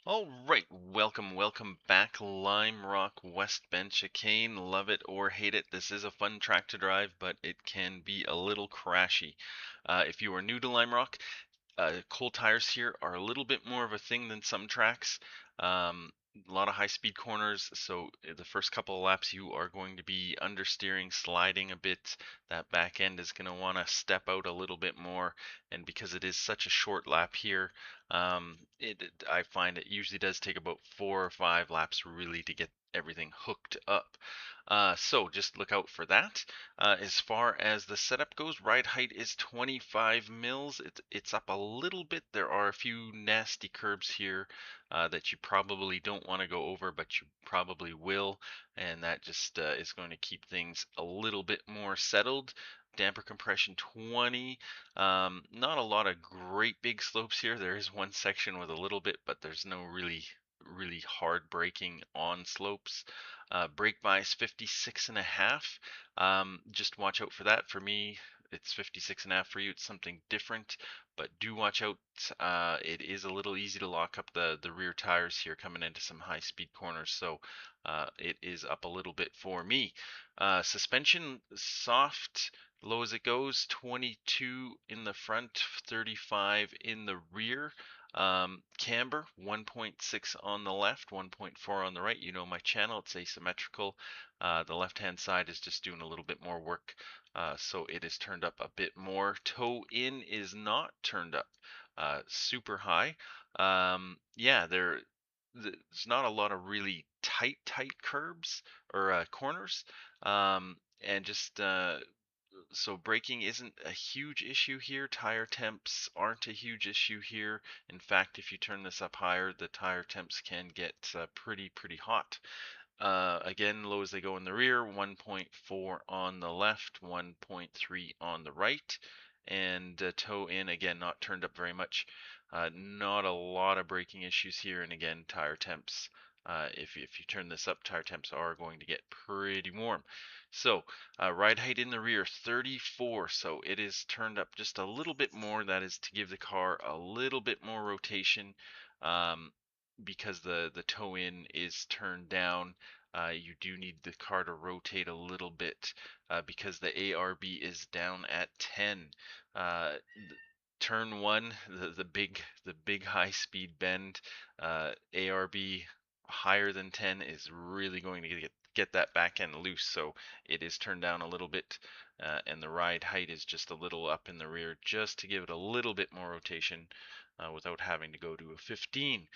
All right, welcome back, Limerock, West Bend, Chicane. Love it or hate it, this is a fun track to drive, but it can be a little crashy. If you are new to Limerock, cold tires here are a little bit more of a thing than some tracks. A lot of high-speed corners, so the first couple of laps you are going to be understeering, sliding a bit. That back end is going to want to step out a little bit more, and because it is such a short lap here, I find it usually does take about 4 or 5 laps really to get everything hooked up. So just look out for that. As far as the setup goes, ride height is 25 mils. It's up a little bit. There are a few nasty curbs here that you probably don't want to go over, but you probably will, and that just is going to keep things a little bit more settled. Damper compression 20. Not a lot of great big slopes here. There is one section with a little bit, but there's no really hard braking on slopes. Brake bias 56 and a half. Just watch out for that. For me, it's 56 and a half. For you, it's something different, but do watch out. It is a little easy to lock up the rear tires here coming into some high speed corners, so it is up a little bit for me. Suspension soft, low as it goes, 22 in the front, 35 in the rear. Camber 1.6 on the left, 1.4 on the right. You know my channel, it's asymmetrical. The left hand side is just doing a little bit more work, so it is turned up a bit more. Toe in is not turned up super high. Yeah, there's not a lot of really tight curbs or corners, and just so braking isn't a huge issue here. Tire temps aren't a huge issue here. In fact, if you turn this up higher, the tire temps can get pretty hot. Again, low as they go in the rear, 1.4 on the left, 1.3 on the right, and toe in, again, not turned up very much. Not a lot of braking issues here, and again, tire temps. If you turn this up, tire temps are going to get pretty warm. So, ride height in the rear, 34, so it is turned up just a little bit more. That is to give the car a little bit more rotation. Because the toe in is turned down, you do need the car to rotate a little bit because the ARB is down at 10. Turn one, the big high speed bend, ARB higher than 10 is really going to get that back end loose, so it is turned down a little bit, and the ride height is just a little up in the rear just to give it a little bit more rotation without having to go to a 15.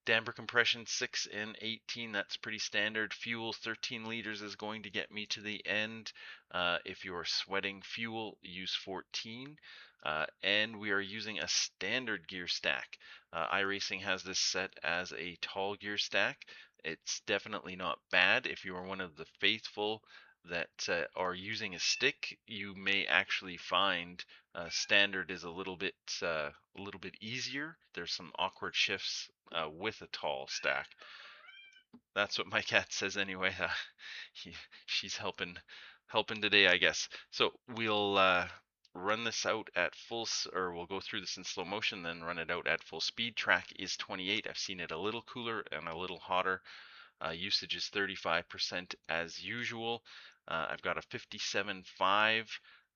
Damper compression 6 and 18, that's pretty standard. Fuel 13 liters is going to get me to the end. If you're sweating fuel, use 14. And we are using a standard gear stack. iRacing has this set as a tall gear stack. It's definitely not bad. If you are one of the faithful that are using a stick, you may actually find standard is a little bit easier. There's some awkward shifts with a tall stack. That's what my cat says anyway. He, she's helping today, I guess. So we'll run this out at or we'll go through this in slow motion, then run it out at full speed. Track is 28. I've seen it a little cooler and a little hotter. Usage is 35% as usual. I've got a 57.5.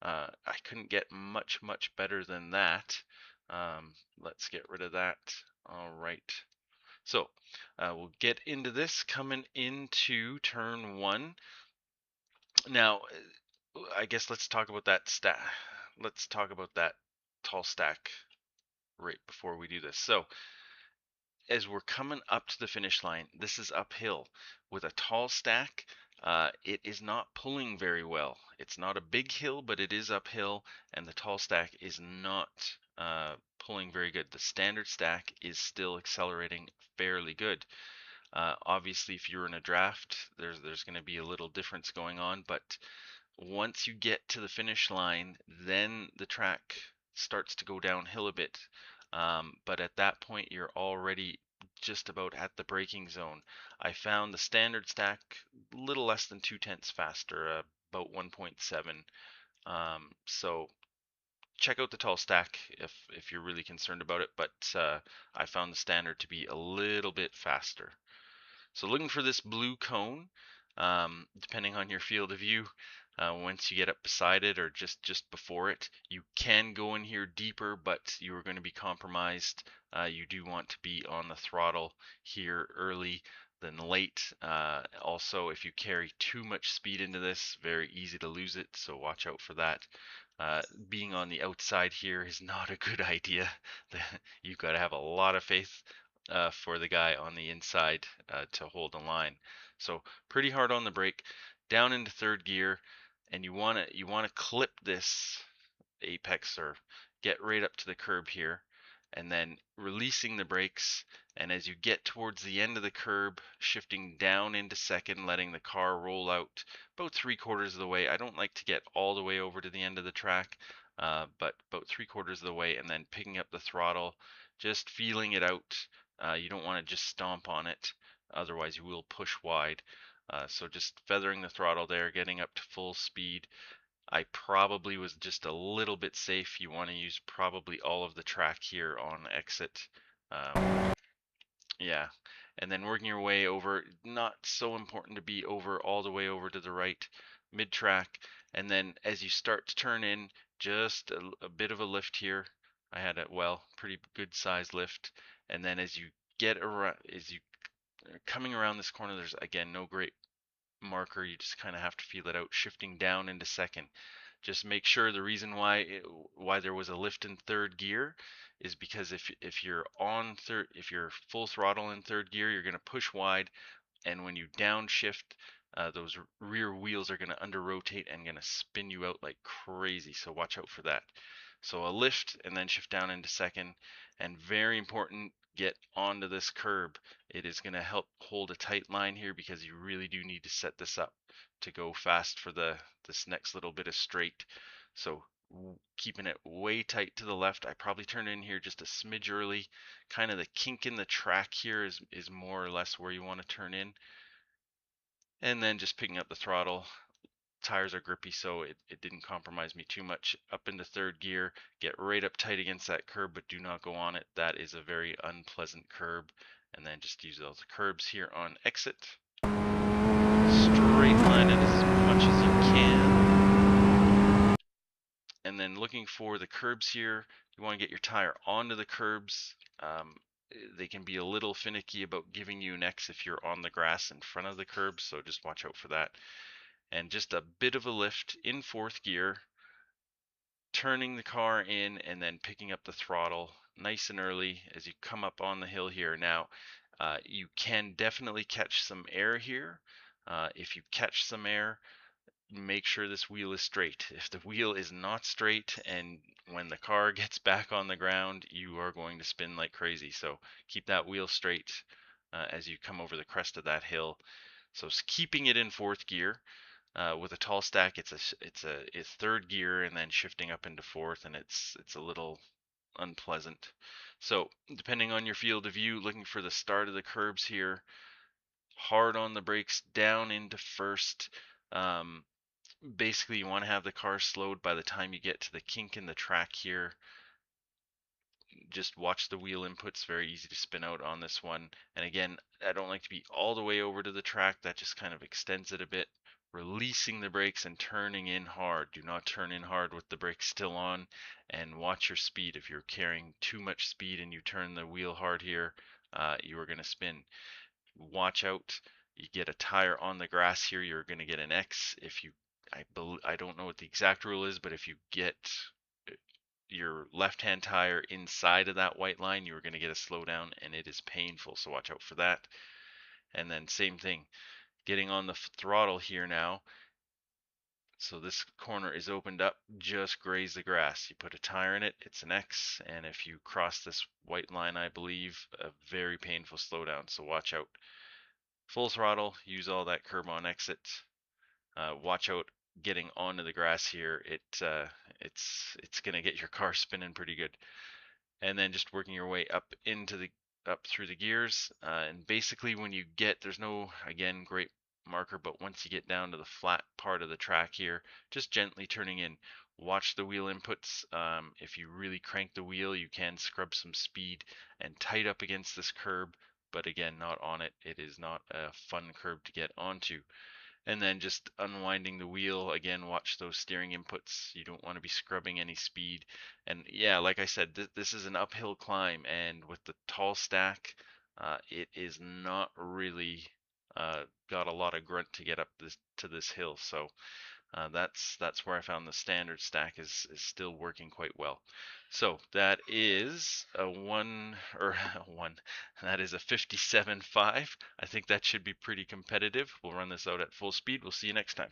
I couldn't get much better than that. Let's get rid of that. All right. So we'll get into this coming into turn one. Now, I guess let's talk about that Let's talk about that tall stack right before we do this. So as we're coming up to the finish line, this is uphill. With a tall stack, it is not pulling very well. It's not a big hill, but it is uphill, and the tall stack is not pulling very good. The standard stack is still accelerating fairly good. Obviously, if you're in a draft, there's going to be a little difference going on, but once you get to the finish line, then the track starts to go downhill a bit. But at that point, you're already just about at the braking zone. I found the standard stack a little less than 2/10 faster, about 1.7. So check out the tall stack if you're really concerned about it, but I found the standard to be a little bit faster. So looking for this blue cone, depending on your field of view, once you get up beside it or just before it, you can go in here deeper, but you are going to be compromised. You do want to be on the throttle here early than late. Also, if you carry too much speed into this, very easy to lose it, so watch out for that. Being on the outside here is not a good idea. You've got to have a lot of faith for the guy on the inside to hold the line. So pretty hard on the brake, down into third gear, and you want to clip this apex or get right up to the curb here, and then releasing the brakes. And as you get towards the end of the curb, shifting down into second, letting the car roll out about 3/4 of the way. I don't like to get all the way over to the end of the track, but about 3/4 of the way, and then picking up the throttle, just feeling it out. You don't want to just stomp on it, otherwise you will push wide. So just feathering the throttle there, getting up to full speed. I probably was just a little bit safe. You want to use probably all of the track here on exit. Yeah, and then working your way over, not so important to be over all the way over to the right, mid-track, and then as you start to turn in, just a bit of a lift here. I had a, well, pretty good size lift, and then as you get around, as you are coming around this corner, there's again no great marker. You just kind of have to feel it out, shifting down into second. Just make sure the reason why there was a lift in third gear is because if you're on third, if you're full throttle in third gear, you're going to push wide, and when you downshift, those rear wheels are going to under rotate and going to spin you out like crazy. So watch out for that. So a lift and then shift down into second, and very important, get onto this curb. It is going to help hold a tight line here because you really do need to set this up to go fast for this next little bit of straight. So keeping it way tight to the left. I probably turn in here just a smidge early. Kind of the kink in the track here is more or less where you want to turn in. And then just picking up the throttle. Tires are grippy, so it didn't compromise me too much. Up into third gear, get right up tight against that curb, but do not go on it. That is a very unpleasant curb. And then just use those curbs here on exit. Straight line it as much as you can. And then looking for the curbs here, you want to get your tire onto the curbs. They can be a little finicky about giving you an X if you're on the grass in front of the curbs, so just watch out for that. And just a bit of a lift in fourth gear, turning the car in and then picking up the throttle nice and early as you come up on the hill here. Now, you can definitely catch some air here. If you catch some air, make sure this wheel is straight. If the wheel is not straight and when the car gets back on the ground, you are going to spin like crazy. So keep that wheel straight as you come over the crest of that hill. So keeping it in fourth gear. With a tall stack, it's third gear and then shifting up into fourth, and it's a little unpleasant. So depending on your field of view, looking for the start of the curbs here, hard on the brakes, down into first. Basically, you want to have the car slowed by the time you get to the kink in the track here. Just watch the wheel inputs, very easy to spin out on this one. And again, I don't like to be all the way over to the track, that just kind of extends it a bit. Releasing the brakes and turning in hard. Do not turn in hard with the brakes still on, and watch your speed. If you're carrying too much speed and you turn the wheel hard here, you are going to spin. Watch out. You get a tire on the grass here, you're going to get an X. If you, I don't know what the exact rule is, but if you get your left-hand tire inside of that white line, you're going to get a slowdown, and it is painful, so watch out for that. And then same thing, getting on the throttle here now. So this corner is opened up, just graze the grass. You put a tire in it, it's an X, and if you cross this white line, I believe, a very painful slowdown, so watch out. Full throttle, use all that curb on exit. Watch out getting onto the grass here. It's gonna get your car spinning pretty good. And then just working your way up through the gears. And basically when you get, there's no, again, great marker, but once you get down to the flat part of the track here, just gently turning in. Watch the wheel inputs. If you really crank the wheel, you can scrub some speed and tight up against this curb, but again, not on it. It is not a fun curb to get onto. And then just unwinding the wheel, again, watch those steering inputs. You don't want to be scrubbing any speed. And yeah, like I said, this is an uphill climb, and with the tall stack, it is not really got a lot of grunt to get up to this hill. So that's where I found the standard stack is still working quite well. So that is a one or one. That is a 57.5. I think that should be pretty competitive. We'll run this out at full speed. We'll see you next time.